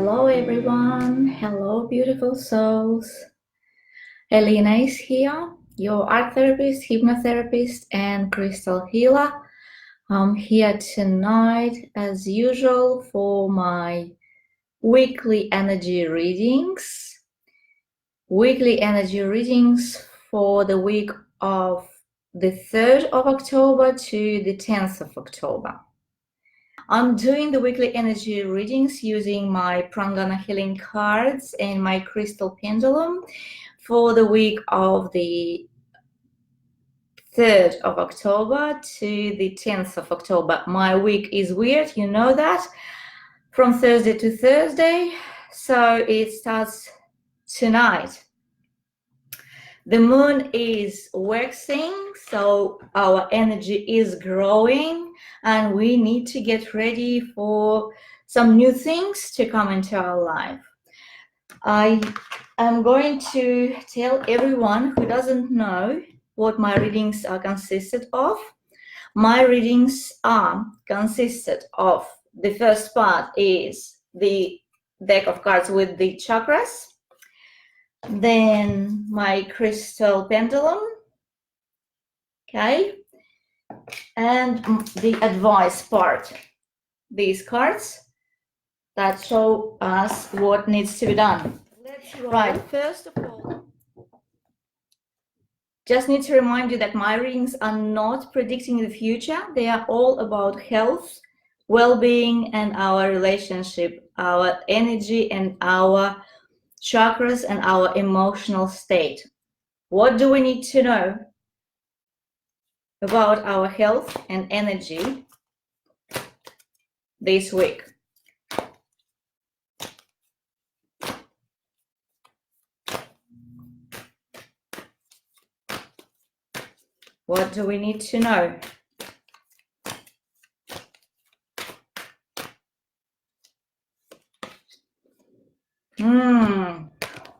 Hello everyone, hello beautiful souls. Elena is here, your art therapist, hypnotherapist and crystal healer. I'm here tonight as usual for my weekly energy readings. Weekly energy readings for the week of the 3rd of October to the 10th of October. I'm doing the weekly energy readings using my Prangana healing cards and my crystal pendulum for the week of the 3rd of October to the 10th of October. My week is weird, you know that, from Thursday to Thursday, so it starts tonight. The moon is waxing, so our energy is growing and we need to get ready for some new things to come into our life. I am going to tell everyone who doesn't know what my readings are consisted of. My readings are consisted of, the first part is the deck of cards with the chakras, then my crystal pendulum, okay, and the advice part, these cards that show us what needs to be done. Let's right. First of all, just need to remind you that my readings are not predicting the future. They are all about health, well-being, and our relationship, our energy, and our chakras, and our emotional state. What do we need to know about our health and energy this week? What do we need to know?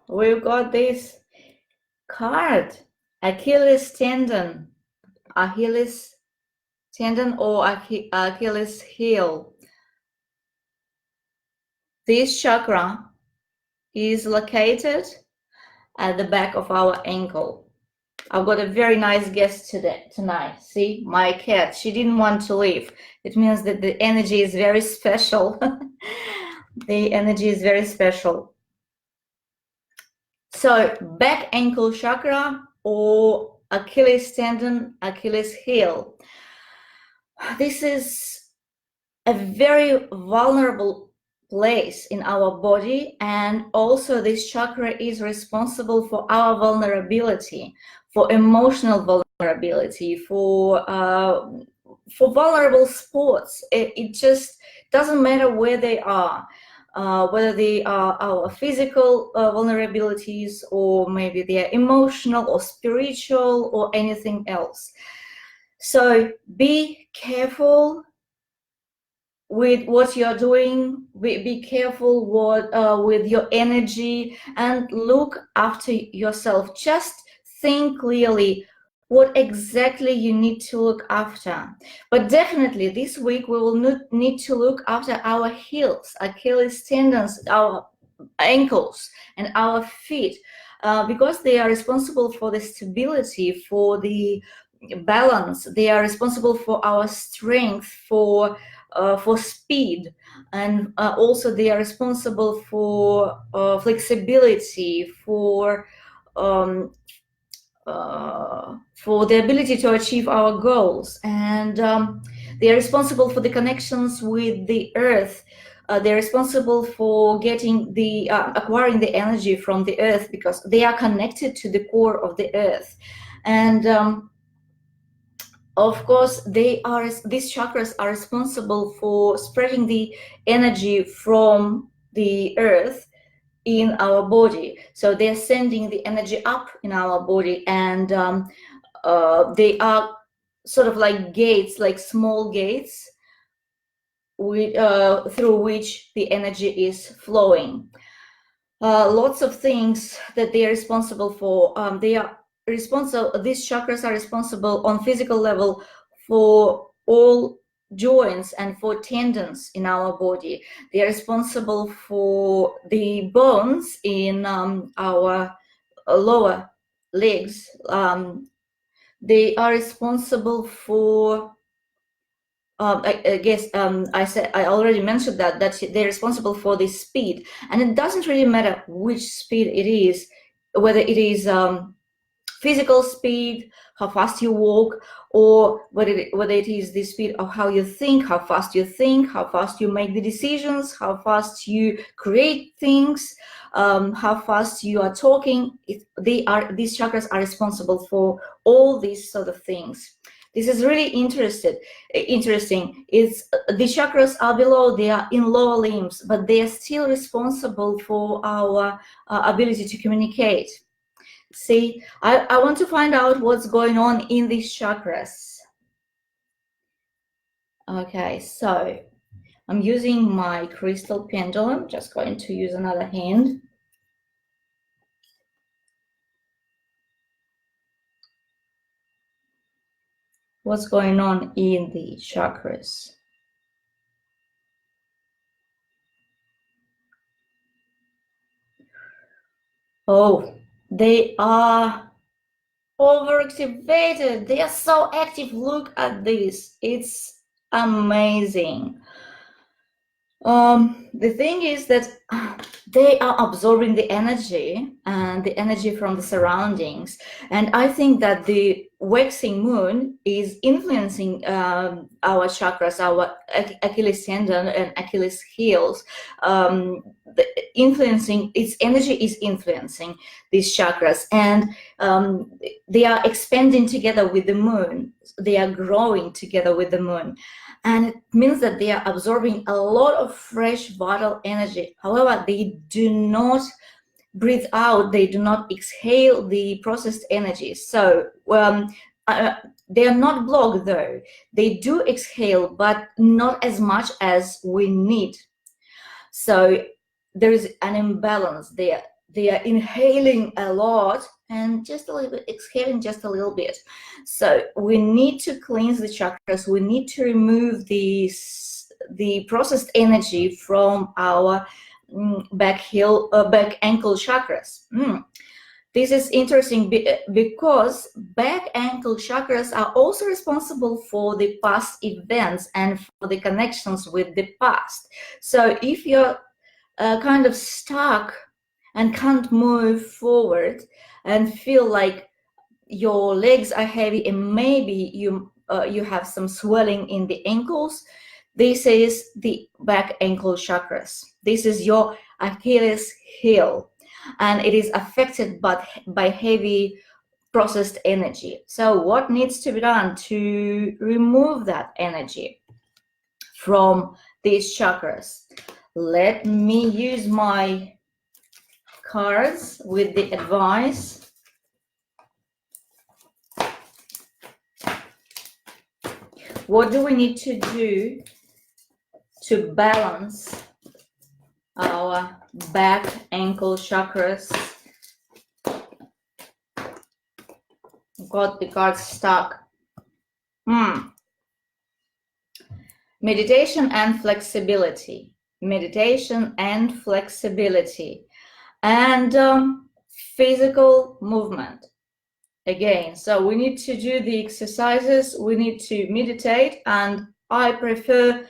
We've got this card, Achilles tendon, Achilles tendon or Achilles heel. This chakra is located at the back of our ankle. I've got a very nice guest tonight. See, my cat, she didn't want to leave. It means that the energy is very special. The energy is very special. So back ankle chakra or Achilles tendon, Achilles heel. This is a very vulnerable place in our body, and also this chakra is responsible for our vulnerability, for emotional vulnerability, for vulnerable spots. It just doesn't matter where they are, whether they are our physical vulnerabilities, or maybe they are emotional or spiritual or anything else. So be careful with what you're doing. Be careful with your energy, and look after yourself. Just think clearly what exactly you need to look after. But definitely this week we will need to look after our heels, Achilles tendons, our ankles and our feet, because they are responsible for the stability, for the balance. They are responsible for our strength, for speed, and also they are responsible for flexibility, for the ability to achieve our goals, and they are responsible for the connections with the earth. They're responsible for getting the acquiring the energy from the earth, because they are connected to the core of the earth. And of course, these chakras are responsible for spreading the energy from the earth in our body. So they're sending the energy up in our body, and they are sort of like gates, like small gates, through which the energy is flowing. Lots of things that they are responsible for. These chakras are responsible on physical level for all joints and for tendons in our body. They are responsible for the bones in our lower legs. They are responsible for I guess I already mentioned that they're responsible for the speed, and it doesn't really matter which speed it is, whether it is physical speed, how fast you walk, or whether it is the speed of how you think, how fast you make the decisions, how fast you create things, how fast you are talking. These chakras are responsible for all these sort of things. This is really interesting. It's the chakras are below, they are in lower limbs, but they are still responsible for our ability to communicate. See, I want to find out what's going on in these chakras. Okay, so I'm using my crystal pendulum, just going to use another hand. What's going on in the chakras? Oh, they are overactivated. They are so active. Look at this. It's amazing. The thing is that they are absorbing the energy and the energy from the surroundings. And I think that the waxing moon is influencing our chakras, our Achilles tendon and Achilles heels. Its energy is influencing these chakras, and they are expanding together with the moon. They are growing together with the moon. And it means that they are absorbing a lot of fresh, vital energy. However, they do not breathe out, they do not exhale the processed energy. So they are not blocked, though. They do exhale, but not as much as we need. So there is an imbalance there. They are inhaling a lot and just a little bit, exhaling just a little bit. So we need to cleanse the chakras. We need to remove the processed energy from our back ankle chakras. This is interesting because back ankle chakras are also responsible for the past events and for the connections with the past. So if you're kind of stuck and can't move forward and feel like your legs are heavy and maybe you have some swelling in the ankles, this is the back ankle chakras. This is your Achilles heel, and it is affected by heavy processed energy. So what needs to be done to remove that energy from these chakras? Let me use my cards with the advice. What do we need to do to balance our back ankle chakras? Got the cards stuck. Meditation and flexibility. Meditation and flexibility. And physical movement. Again, so we need to do the exercises, we need to meditate, and I prefer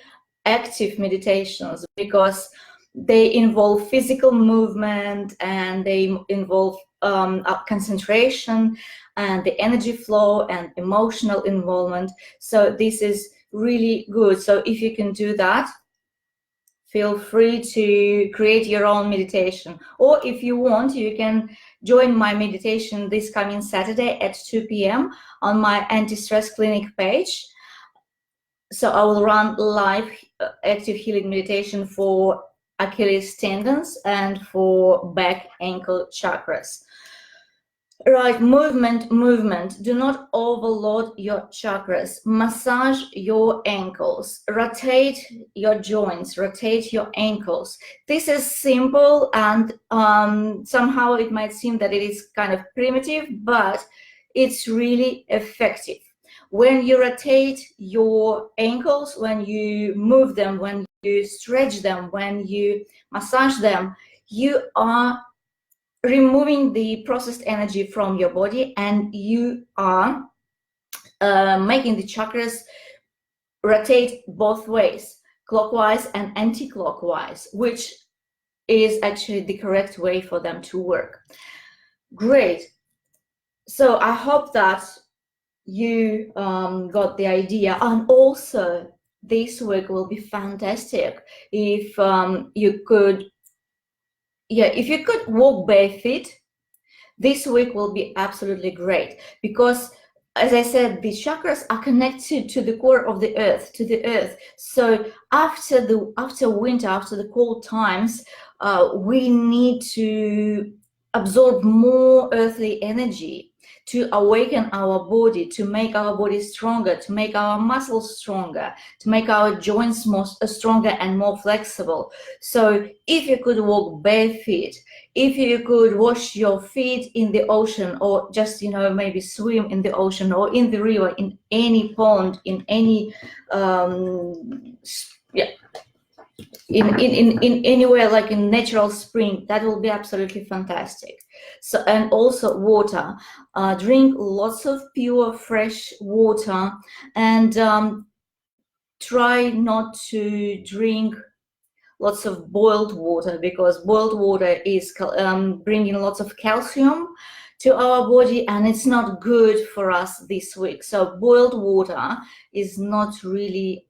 active meditations because they involve physical movement and they involve concentration and the energy flow and emotional involvement. So this is really good. So if you can do that, feel free to create your own meditation. Or if you want, you can join my meditation this coming Saturday at 2 p.m. on my anti-stress clinic page. So I will run live active healing meditation for Achilles tendons and for back ankle chakras. Right, movement. Do not overload your chakras. Massage your ankles. Rotate your joints. Rotate your ankles. This is simple, and somehow it might seem that it is kind of primitive, but it's really effective. when you rotate your ankles, when you move them, when you stretch them, when you massage them, you are removing the processed energy from your body, and you are making the chakras rotate both ways, clockwise and anti-clockwise, which is actually the correct way for them to work. Great. So I hope that you got the idea. And also this week will be fantastic if you could walk barefoot. This week will be absolutely great, because as I said, the chakras are connected to the core of the earth, So after winter, after the cold times, we need to absorb more earthly energy to awaken our body, to make our body stronger, to make our muscles stronger, to make our joints more stronger and more flexible. So if you could walk barefoot, if you could wash your feet in the ocean, or just, maybe swim in the ocean or in the river, in any pond, in any in anywhere, like in natural spring, that will be absolutely fantastic. So, and also water, drink lots of pure fresh water, and try not to drink lots of boiled water, because boiled water is bringing lots of calcium to our body, and it's not good for us this week. So boiled water is not really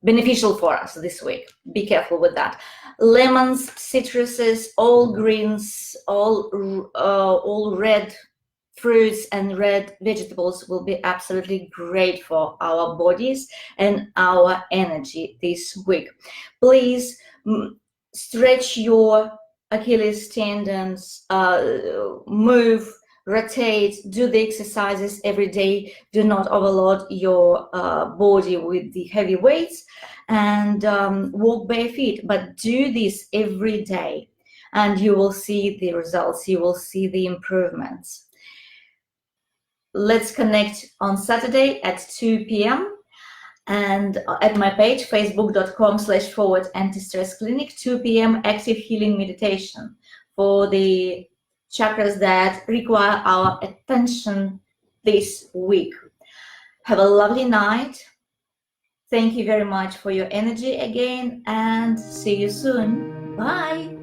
beneficial for us this week. Be careful with that. Lemons, citruses, all greens, all red fruits and red vegetables will be absolutely great for our bodies and our energy this week. Please stretch your Achilles tendons, move, rotate, do the exercises every day. Do not overload your body with the heavy weights, and walk barefoot, but do this every day, and you will see the results, you will see the improvements. Let's connect on Saturday at 2 p.m. and at my page, facebook.com/anti-stress clinic, 2 p.m. active healing meditation for the chakras that require our attention this week. Have a lovely night. Thank you very much for your energy again, and see you soon. Bye.